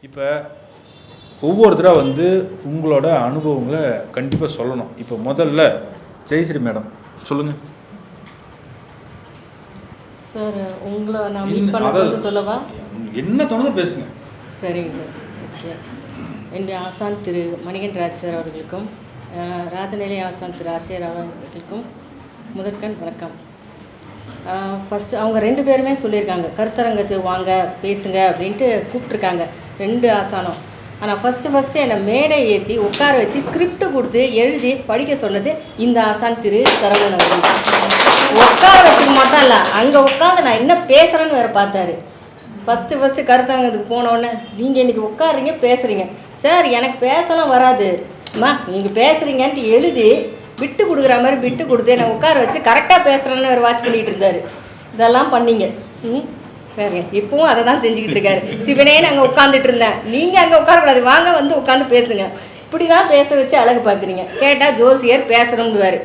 இப்போ ஒவ்வொருத்தராக வந்து உங்களோட அனுபவங்களை கண்டிப்பாக சொல்லணும். இப்போ முதல்ல ஜெயஸ்ரீ மேடம் சொல்லுங்கள் சார். உங்களை நான் மீட் பண்ண சொல்லவா? என்ன தோணுதோ பேசுங்க. சரிங்க சார். ஓகே. என்னுடைய ஆசான் திரு மணிகண்டராஜ் சார் அவர்களுக்கும் ராஜநிலை ஆசான் திரு ஆசிரியர் அவர்களுக்கும் முதற்கண் வணக்கம். ஃபஸ்ட்டு அவங்க 2 பேருமே சொல்லியிருக்காங்க, கருத்தரங்கத்துக்கு வாங்க பேசுங்க அப்படின்ட்டு கூப்பிட்ருக்காங்க 2 ஆசானம். ஆனால் ஃபஸ்ட்டு என்னை மேடை ஏற்றி உட்கார வச்சு ஸ்கிரிப்ட் கொடுத்து எழுதி படிக்க சொன்னது இந்த ஆசான் திரு சரவணன் அவர்கள். உட்கார வச்சுக்க மாட்டோம் இல்லை, அங்கே உட்காந்து நான் என்ன பேசுகிறேன்னு வேறு பார்த்தாரு. ஃபஸ்ட்டு கருத்தரங்கத்துக்கு போனோடனே நீங்கள் இன்றைக்கி உட்காருறீங்க பேசுகிறீங்க. சார் எனக்கு பேசலாம் வராது அம்மா, நீங்கள் பேசுகிறீங்கன்ட்டு எழுதி விட்டு கொடுக்குற மாதிரி விட்டு கொடுத்து என்னை உட்கார வச்சு கரெக்டாக பேசுகிறேன்னு ஒரு வாட்ச் பண்ணிகிட்டு இருந்தார். இதெல்லாம் பண்ணிங்க. சரிங்க, இப்போவும் அதை தான் செஞ்சுக்கிட்டு இருக்காரு. சிவனே நாங்கள் உட்காந்துட்டு இருந்தேன், நீங்கள் அங்கே உட்காரக்கூடாது, வாங்க வந்து உட்காந்து பேசுங்க. இப்படி தான் பேச வச்சு அழகு பார்க்குறீங்க. கேட்டால் ஜோசியர் பேசணும்னுவார்.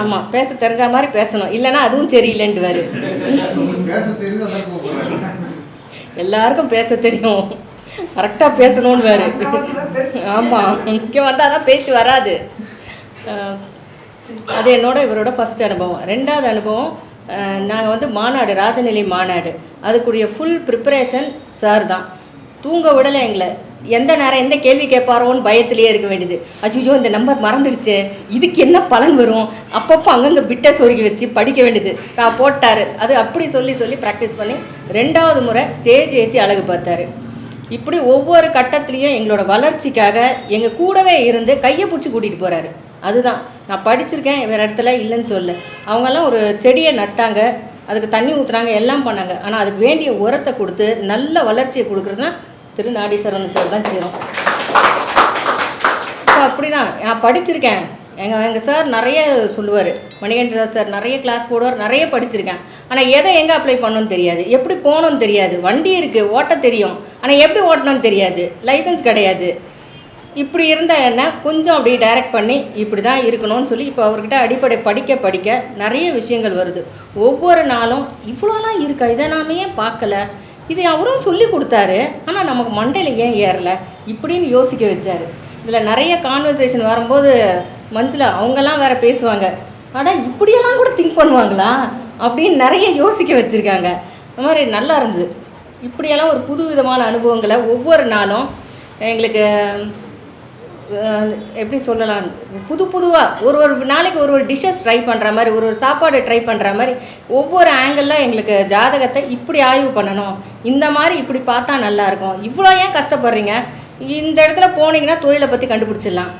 ஆமாம், பேச தெரிஞ்ச மாதிரி பேசணும், இல்லைன்னா அதுவும் சரியில்லைன்ட்டுவார். எல்லாருக்கும் பேச தெரியும், கரெக்டாக பேசணும்னு வேறு. ஆமாம், இங்கே வந்தால் தான் பேச்சு வராது. அது இவரோட ஃபஸ்ட் அனுபவம். 2வது அனுபவம், நாங்கள் வந்து மாநாடு, ராஜநிலை மாநாடு, அதுக்குரிய ஃபுல் ப்ரிப்பரேஷன் சார் தான். தூங்க விடலை எங்களை. எந்த நேரம் எந்த கேள்வி கேட்பாரோன்னு பயத்திலேயே இருக்க வேண்டியது. அஜிஜோ இந்த நம்பர் மறந்துடுச்சு, இதுக்கு என்ன பலன் வரும், அப்பப்போ அங்கங்கே பிட்டை சொருகி வச்சு படிக்க வேண்டியது. போட்டார். அது அப்படி சொல்லி ப்ராக்டிஸ் பண்ணி 2வது முறை ஸ்டேஜ் ஏற்றி அழகு பார்த்தாரு. இப்படி ஒவ்வொரு கட்டத்துலேயும் எங்களோட வளர்ச்சிக்காக எங்கள் கூடவே இருந்து கையை பிடிச்சி கூட்டிகிட்டு போகிறாரு. அதுதான் நான் படிச்சிருக்கேன், வேறு இடத்துல இல்லைன்னு சொல்ல. அவங்கெல்லாம் ஒரு செடியை நட்டாங்க, அதுக்கு தண்ணி ஊற்றுறாங்க, எல்லாம் பண்ணாங்க. ஆனால் அதுக்கு வேண்டிய உரத்தை கொடுத்து நல்ல வளர்ச்சியை கொடுக்குறதுனா திரு நாடீஸ்வரன் சார் தான் செய்கிறோம். இப்போ அப்படி தான் நான் படிச்சிருக்கேன். எங்கள் சார் நிறைய சொல்லுவார், மணிகண்டராஜ் சார் நிறைய கிளாஸ் போடுவார், நிறைய படிச்சிருக்கேன். ஆனால் எதை எங்கே அப்ளை பண்ணணும்னு தெரியாது, எப்படி போகணும்னு தெரியாது. வண்டி இருக்குது, ஓட்ட தெரியும், ஆனால் எப்படி ஓட்டணும்னு தெரியாது, லைசன்ஸ் கிடையாது. இப்படி இருந்தால் என்ன கொஞ்சம் அப்படி டைரக்ட் பண்ணி இப்படி தான் இருக்கணும்னு சொல்லி இப்போ அவர்கிட்ட அடிப்படை படிக்க நிறைய விஷயங்கள் வருது. ஒவ்வொரு நாளும் இவ்வளோலாம் இருக்கா, இதை நாம ஏன் பார்க்கல, இது அவரும் சொல்லி கொடுத்தாரு, ஆனால் நமக்கு மண்டையில் ஏன் ஏறலை இப்படின்னு யோசிக்க வச்சார். இதில் நிறைய கான்வர்சேஷன் வரும்போது மஞ்சுளா அவங்கெல்லாம் வேறு பேசுவாங்க, ஆனால் இப்படியெல்லாம் கூட திங்க் பண்ணுவாங்களா அப்படின்னு நிறைய யோசிக்க வச்சுருக்காங்க. இந்த மாதிரி நல்லா இருந்தது. இப்படியெல்லாம் ஒரு புது விதமான அனுபவங்களை ஒவ்வொரு நாளும் எங்களுக்கு எப்படி சொல்லலாம், புதுவாக ஒரு நாளைக்கு ஒரு டிஷ்ஷஸ் ட்ரை பண்ணுற மாதிரி, ஒரு சாப்பாடு ட்ரை பண்ணுற மாதிரி ஒவ்வொரு ஆங்கிளில் எங்களுக்கு ஜாதகத்தை இப்படி ஆய்வு பண்ணணும், இந்த மாதிரி இப்படி பார்த்தா நல்லாயிருக்கும், இவ்வளோ ஏன் கஷ்டப்படுறீங்க, இந்த இடத்துல போனீங்கன்னா தொழிலை பற்றி கண்டுபிடிச்சிடலாம்,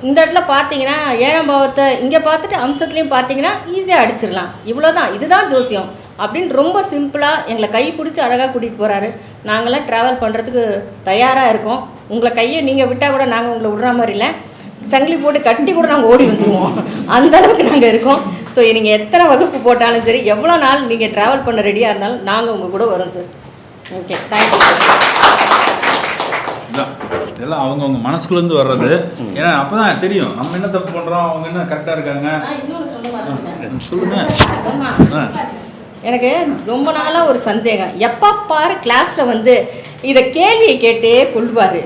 இந்த இடத்துல பார்த்தீங்கன்னா 7ஆம் பாவத்தை இங்கே பார்த்துட்டு அம்சத்துலேயும் பார்த்தீங்கன்னா ஈஸியாக அடிச்சிடலாம், இவ்வளோதான், இதுதான் ஜோசியம் அப்படின்னு ரொம்ப சிம்பிளாக எங்களை கை பிடிச்சி அழகாக கூட்டிகிட்டு போகிறாரு. நாங்களாம் ட்ராவல் பண்ணுறதுக்கு தயாராக இருக்கோம். உங்களை கையை நீங்கள் விட்டால் கூட நாங்கள் உங்களை விடுற மாதிரி இல்லை, சங்கிலி போட்டு கட்டி கூட நாங்கள் ஓடி வந்துடுவோம், அந்தளவுக்கு நாங்கள் இருக்கோம். ஸோ நீங்கள் எத்தனை வகுப்பு போட்டாலும் சரி, எவ்வளோ நாள் நீங்கள் ட்ராவல் பண்ண ரெடியாக இருந்தாலும் நாங்கள் உங்கள் கூட வரோம் சார். Okay, thank you sir. இதெல்லாம் அவங்கவுங்க மனசுக்குள்ளேருந்து வர்றது. ஏன்னா அப்போ தான் தெரியும் நம்ம என்ன தப்பு பண்ணுறோம், அவங்க என்ன கரெக்டாக இருக்காங்க. சொல்லுங்கள். எனக்கு ரொம்ப நாளாக ஒரு சந்தேகம், எப்போ பாரு கிளாஸில் வந்து இதை கேள்வியை கேட்டே கொள்வார்,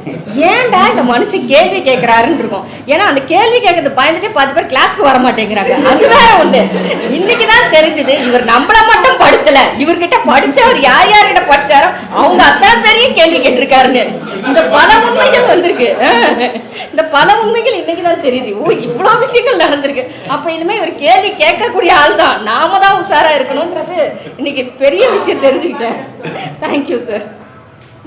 ஏன்டா இந்த மனுஷன் கேள்வி கேட்குறாருன்னு இருக்கும். ஏன்னா அந்த கேள்வி கேட்கறது பயந்துட்டே 10 பேர் கிளாஸ்க்கு வர மாட்டேங்கிறாங்க. அது வேற ஒன்று. இன்னைக்கு தான் தெரிஞ்சுது, இவர் நம்மள மட்டும் படுத்தலை, இவர்கிட்ட படித்தவர் யார்கிட்ட படித்தாரோ அவங்க அத்தனை பேரையும் கேள்வி கேட்டிருக்காருன்னு. இந்த பல உண்மைகள் வந்திருக்கு. இந்த பல உண்மைகள் இன்னைக்கு தான் தெரியுது. ஓ, இவ்வளோ விஷயங்கள் நடந்திருக்கு. அப்போ இனிமேல் இவர் கேள்வி கேட்கக்கூடிய ஆள் தான், நாம தான் உஷாராக இருக்கணுன்றது இன்னைக்கு பெரிய விஷயம் தெரிஞ்சுக்கிட்டேன். Thank you sir.